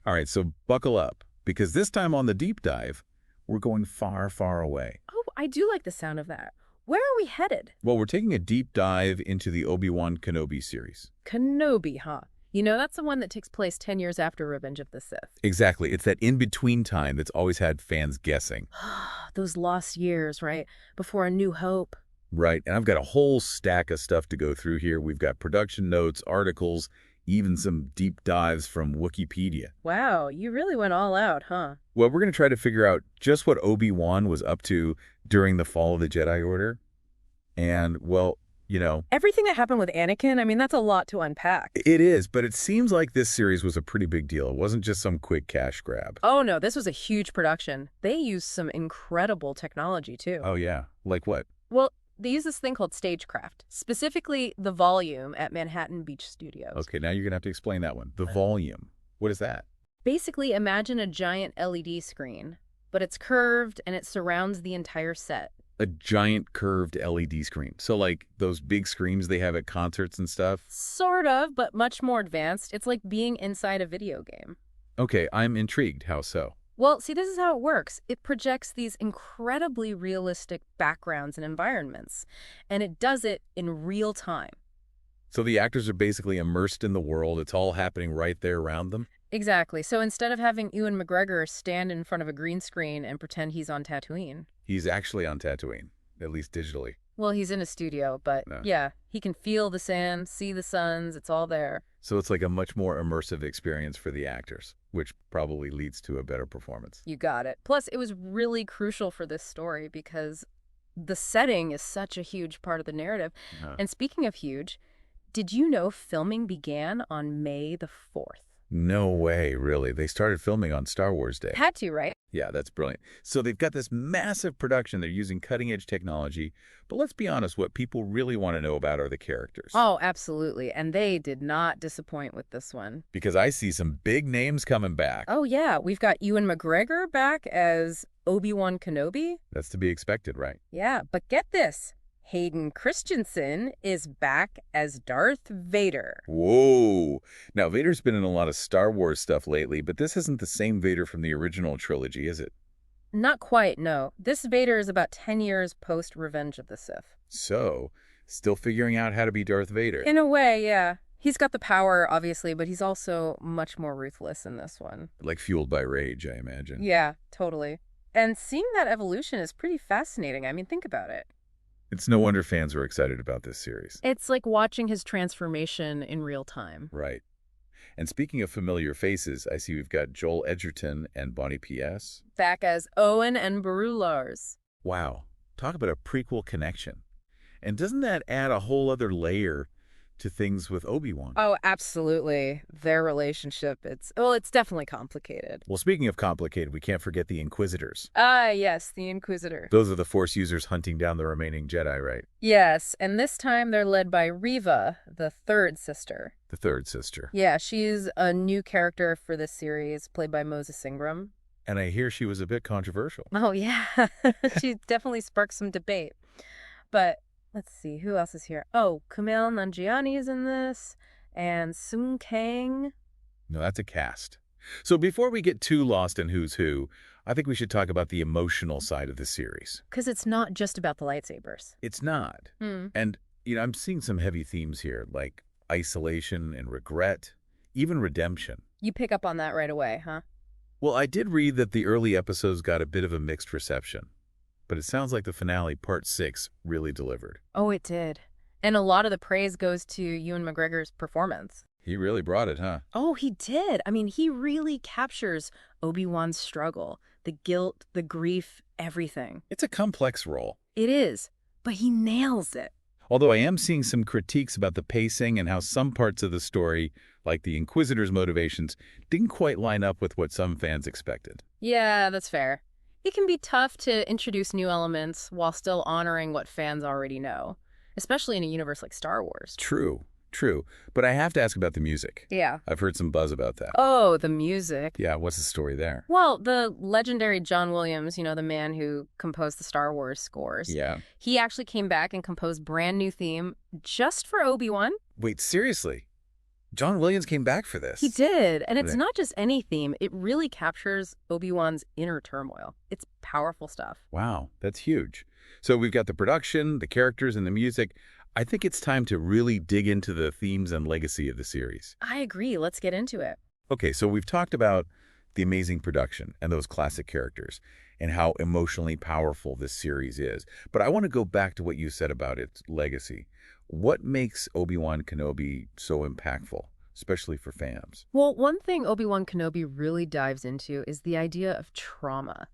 All right, so buckle up, because this time on the deep dive, we're going far, far away. Oh, I do like the sound of that. Where are we headed? Well, we're taking a deep dive into the Obi-Wan Kenobi series. Kenobi, huh? You know, that's the one that takes place 10 years after Revenge of the Sith. Exactly. It's that in-between time that's always had fans guessing. Those lost years, right? Before A New Hope. Right, and I've got a whole stack of stuff to go through here. We've got production notes, articles, even some deep dives from Wikipedia. Wow, you really went all out, huh? Well, we're going to try to figure out just what Obi-Wan was up to during the fall of the Jedi Order. And, well, Everything that happened with Anakin, I mean, that's a lot to unpack. it is, but it seems like this series was a pretty big deal. It wasn't just some quick cash grab. Oh, no, this was a huge production. They used some incredible technology, too. Oh, yeah. Like what? Well, they use this thing called stagecraft, specifically the volume at Manhattan Beach Studios. Okay, now you're going to have to explain that one. The volume. What is that? Basically, imagine a giant LED screen, but it's curved and it surrounds the entire set. A giant curved LED screen. So like those big screens they have at concerts and stuff? Sort of, but much more advanced. It's like being inside a video game. Okay, I'm intrigued. How so? Well, see, this is how it works. It projects these incredibly realistic backgrounds and environments, and it does it in real time. So the actors are basically immersed in the world. It's all happening right there around them? Exactly. So instead of having Ewan McGregor stand in front of a green screen and pretend he's on Tatooine. He's actually on Tatooine, at least digitally. Well, he's in a studio, but No. yeah, he can feel the sand, see the suns, it's all there. So it's like a much more immersive experience for the actors, which probably leads to a better performance. You got it. Plus, it was really crucial for this story because the setting is such a huge part of the narrative. Uh-huh. And speaking of huge, did you know filming began on May the 4th? No way, really. They started filming on Star Wars Day. Had to, right? Yeah, that's brilliant. So they've got this massive production. They're using cutting-edge technology. But let's be honest, what people really want to know about are the characters. Oh, absolutely. And they did not disappoint with this one. Because I see some big names coming back. Oh, yeah. We've got Ewan McGregor back as Obi-Wan Kenobi. That's to be expected, right? Yeah, but get this. Hayden Christensen is back as Darth Vader. Whoa. Now, Vader's been in a lot of Star Wars stuff lately, but this isn't the same Vader from the original trilogy, is it? Not quite, no. This Vader is about 10 years post-Revenge of the Sith. So, still figuring out how to be Darth Vader. In a way, yeah. He's got the power, obviously, but he's also much more ruthless in this one. Like fueled by rage, I imagine. Yeah, totally. And seeing that evolution is pretty fascinating. I mean, think about it. It's no wonder fans were excited about this series. It's like watching his transformation in real time. Right. And speaking of familiar faces, I see we've got Joel Edgerton and Bonnie P.S. Back as Owen and Beru Lars. Wow. Talk about a prequel connection. And doesn't that add a whole other layer to things with Obi-Wan? Oh, absolutely. Their relationship, it's definitely complicated. Well, speaking of complicated, we can't forget the Inquisitors. Yes, the Inquisitor. Those are the Force users hunting down the remaining Jedi, right? Yes, and this time they're led by Reva, the third sister. The third sister. Yeah, she's a new character for this series, played by Moses Ingram. And I hear she was a bit controversial. Oh, yeah. She definitely sparked some debate. But let's see, who else is here? Oh, Kumail Nanjiani is in this, and Sung Kang. No, that's a cast. So before we get too lost in who's who, I think we should talk about the emotional side of the series. Because it's not just about the lightsabers. It's not. Hmm. And, I'm seeing some heavy themes here, like isolation and regret, even redemption. You pick up on that right away, huh? Well, I did read that the early episodes got a bit of a mixed reception, but it sounds like the finale, Part 6, really delivered. Oh, it did. And a lot of the praise goes to Ewan McGregor's performance. He really brought it, huh? Oh, he did. I mean, he really captures Obi-Wan's struggle, the guilt, the grief, everything. It's a complex role. It is, but he nails it. Although I am seeing some critiques about the pacing and how some parts of the story, like the Inquisitor's motivations, didn't quite line up with what some fans expected. Yeah, that's fair. It can be tough to introduce new elements while still honoring what fans already know, especially in a universe like Star Wars. True. But I have to ask about the music. Yeah. I've heard some buzz about that. Oh, the music. Yeah, what's the story there? Well, the legendary John Williams, the man who composed the Star Wars scores. Yeah. He actually came back and composed brand new theme just for Obi-Wan. Wait, seriously? John Williams came back for this. He did. And it's Right. not just any theme. It really captures Obi-Wan's inner turmoil. It's powerful stuff. Wow, that's huge. So we've got the production, the characters, and the music. I think it's time to really dig into the themes and legacy of the series. I agree. Let's get into it. Okay, so we've talked about the amazing production and those classic characters and how emotionally powerful this series is. But I want to go back to what you said about its legacy. What makes Obi-Wan Kenobi so impactful, especially for fans? Well, one thing Obi-Wan Kenobi really dives into is the idea of trauma,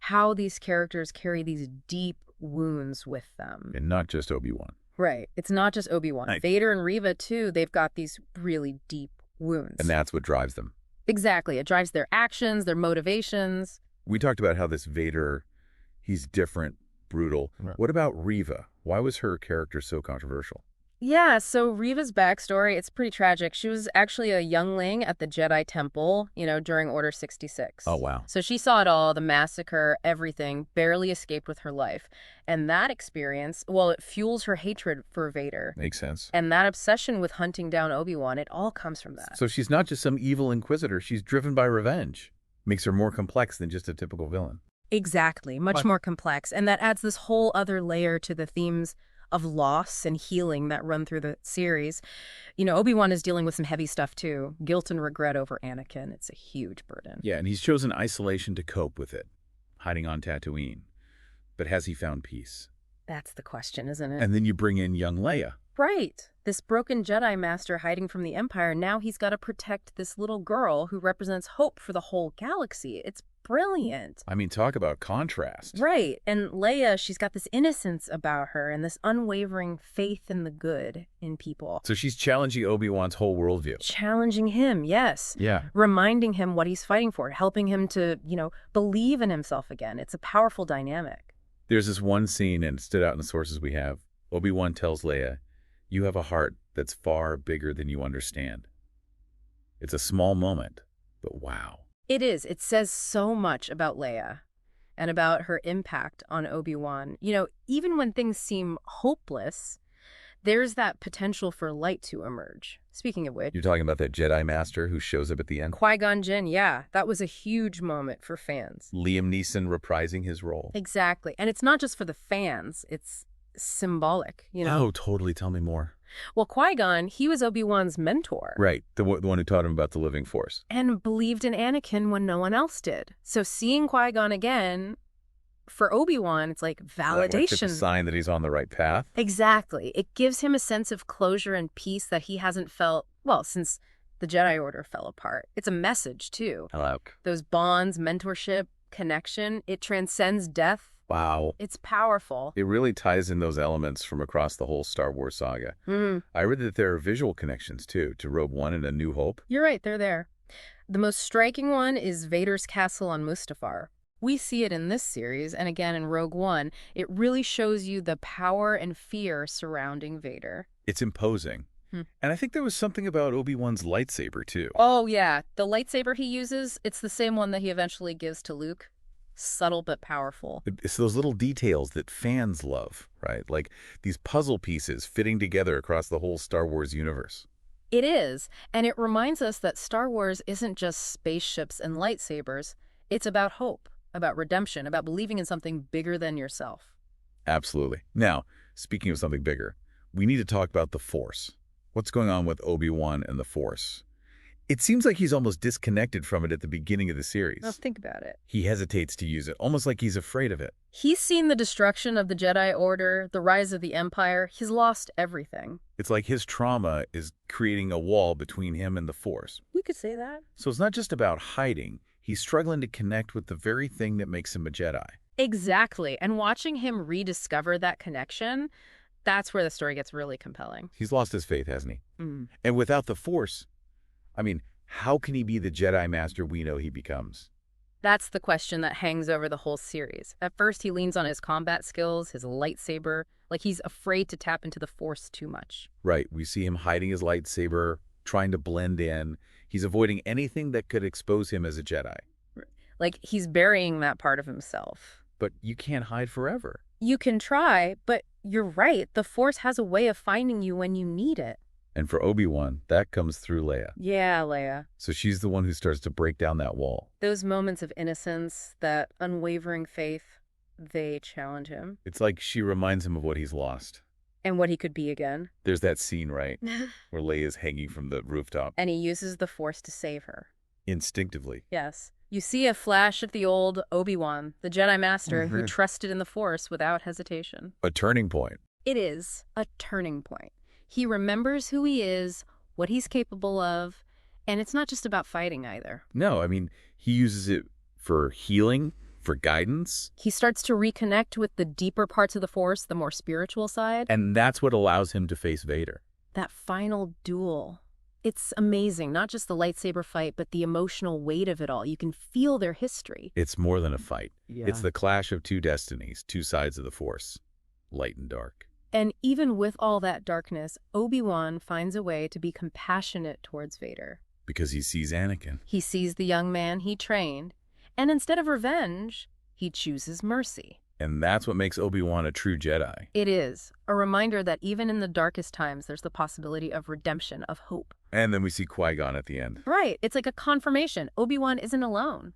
how these characters carry these deep wounds with them. And not just Obi-Wan. Right. It's not just Obi-Wan. Right. Vader and Reva, too, they've got these really deep wounds. And that's what drives them. Exactly. It drives their actions, their motivations. We talked about how this Vader, he's different, brutal. Right. What about Reva? Why was her character so controversial? Yeah, so Reva's backstory, it's pretty tragic. She was actually a youngling at the Jedi Temple, during Order 66. Oh, wow. So she saw it all, the massacre, everything, barely escaped with her life. And that experience, well, it fuels her hatred for Vader. Makes sense. And that obsession with hunting down Obi-Wan, it all comes from that. So she's not just some evil inquisitor. She's driven by revenge. Makes her more complex than just a typical villain. Exactly, much more complex. And that adds this whole other layer to the themes of loss and healing that run through the series. Obi-Wan is dealing with some heavy stuff too. Guilt and regret over Anakin. It's a huge burden. Yeah, and he's chosen isolation to cope with it, hiding on Tatooine. But has he found peace? That's the question, isn't it? And then you bring in young Leia. Right. This broken Jedi Master hiding from the Empire. Now he's got to protect this little girl who represents hope for the whole galaxy. It's brilliant. I mean, talk about contrast. Right. And Leia, she's got this innocence about her and this unwavering faith in the good in people. So she's challenging Obi-Wan's whole worldview. Challenging him, yes. Yeah. Reminding him what he's fighting for, helping him to, believe in himself again. It's a powerful dynamic. There's this one scene, and it stood out in the sources we have. Obi-Wan tells Leia, "You have a heart that's far bigger than you understand." It's a small moment, but wow. It is. It says so much about Leia and about her impact on Obi-Wan. Even when things seem hopeless, there's that potential for light to emerge. Speaking of which, You're talking about that Jedi Master who shows up at the end? Qui-Gon Jinn, yeah, that was a huge moment for fans. Liam Neeson reprising his role. Exactly. And it's not just for the fans. It's symbolic, Oh, totally. Tell me more. Well, Qui-Gon, he was Obi-Wan's mentor. Right. The one who taught him about the living force. And believed in Anakin when no one else did. So seeing Qui-Gon again, for Obi-Wan, it's like It's validation. a sign that he's on the right path. Exactly. It gives him a sense of closure and peace that he hasn't felt, well, since the Jedi Order fell apart. It's a message, too. Hello. Those bonds, mentorship, connection, it transcends death. Wow. It's powerful. It really ties in those elements from across the whole Star Wars saga. I read that there are visual connections, too, to Rogue One and A New Hope. You're right, they're there. The most striking one is Vader's castle on Mustafar. We see it in this series, and again in Rogue One. It really shows you the power and fear surrounding Vader. It's imposing. And I think there was something about Obi-Wan's lightsaber, too. Oh, yeah. The lightsaber he uses, it's the same one that he eventually gives to Luke. Subtle but powerful. It's those little details that fans love, right? Like these puzzle pieces fitting together across the whole Star Wars universe. It is, and it reminds us that Star Wars isn't just spaceships and lightsabers. It's about hope, about redemption, about believing in something bigger than yourself. Absolutely. Now, speaking of something bigger, we need to talk about the Force. What's going on with Obi-Wan and the Force? It seems like he's almost disconnected from it at the beginning of the series. Now think about it. He hesitates to use it, almost like he's afraid of it. He's seen the destruction of the Jedi Order, the rise of the Empire. He's lost everything. It's like his trauma is creating a wall between him and the Force. We could say that. So it's not just about hiding. He's struggling to connect with the very thing that makes him a Jedi. Exactly. And watching him rediscover that connection, that's where the story gets really compelling. He's lost his faith, hasn't he? And without the Force, I mean, how can he be the Jedi Master we know he becomes? That's the question that hangs over the whole series. At first, he leans on his combat skills, his lightsaber, like he's afraid to tap into the Force too much. Right. We see him hiding his lightsaber, trying to blend in. He's avoiding anything that could expose him as a Jedi. Like he's burying that part of himself. But you can't hide forever. You can try, but you're right. The Force has a way of finding you when you need it. And for Obi-Wan, that comes through Leia. Yeah, Leia. So she's the one who starts to break down that wall. Those moments of innocence, that unwavering faith, they challenge him. It's like she reminds him of what he's lost. And what he could be again. There's that scene, right, where Leia's hanging from the rooftop. And he uses the Force to save her. Instinctively. Yes. You see a flash of the old Obi-Wan, the Jedi Master, who trusted in the Force without hesitation. A turning point. It is a turning point. He remembers who he is, what he's capable of, and it's not just about fighting either. No, I mean, he uses it for healing, for guidance. He starts to reconnect with the deeper parts of the Force, the more spiritual side. And that's what allows him to face Vader. That final duel. It's amazing, not just the lightsaber fight, but the emotional weight of it all. You can feel their history. It's more than a fight. Yeah. It's the clash of two destinies, two sides of the Force, light and dark. And even with all that darkness, Obi-Wan finds a way to be compassionate towards Vader. Because he sees Anakin. He sees the young man he trained, and instead of revenge, he chooses mercy. And that's what makes Obi-Wan a true Jedi. It is a reminder that even in the darkest times, there's the possibility of redemption, of hope. And then we see Qui-Gon at the end. Right. It's like a confirmation. Obi-Wan isn't alone.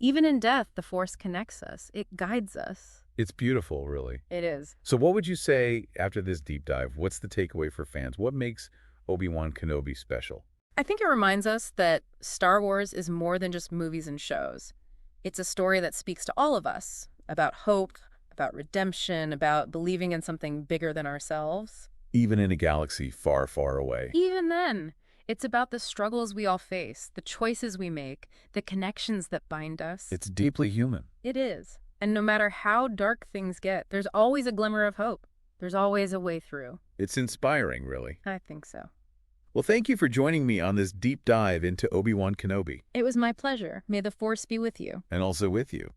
Even in death, the Force connects us. It guides us. It's beautiful, really. It is. So what would you say after this deep dive? What's the takeaway for fans? What makes Obi-Wan Kenobi special? I think it reminds us that Star Wars is more than just movies and shows. It's a story that speaks to all of us about hope, about redemption, about believing in something bigger than ourselves. Even in a galaxy far, far away. Even then, it's about the struggles we all face, the choices we make, the connections that bind us. It's deeply human. It is. And no matter how dark things get, there's always a glimmer of hope. There's always a way through. It's inspiring, really. I think so. Well, thank you for joining me on this deep dive into Obi-Wan Kenobi. It was my pleasure. May the Force be with you. And also with you.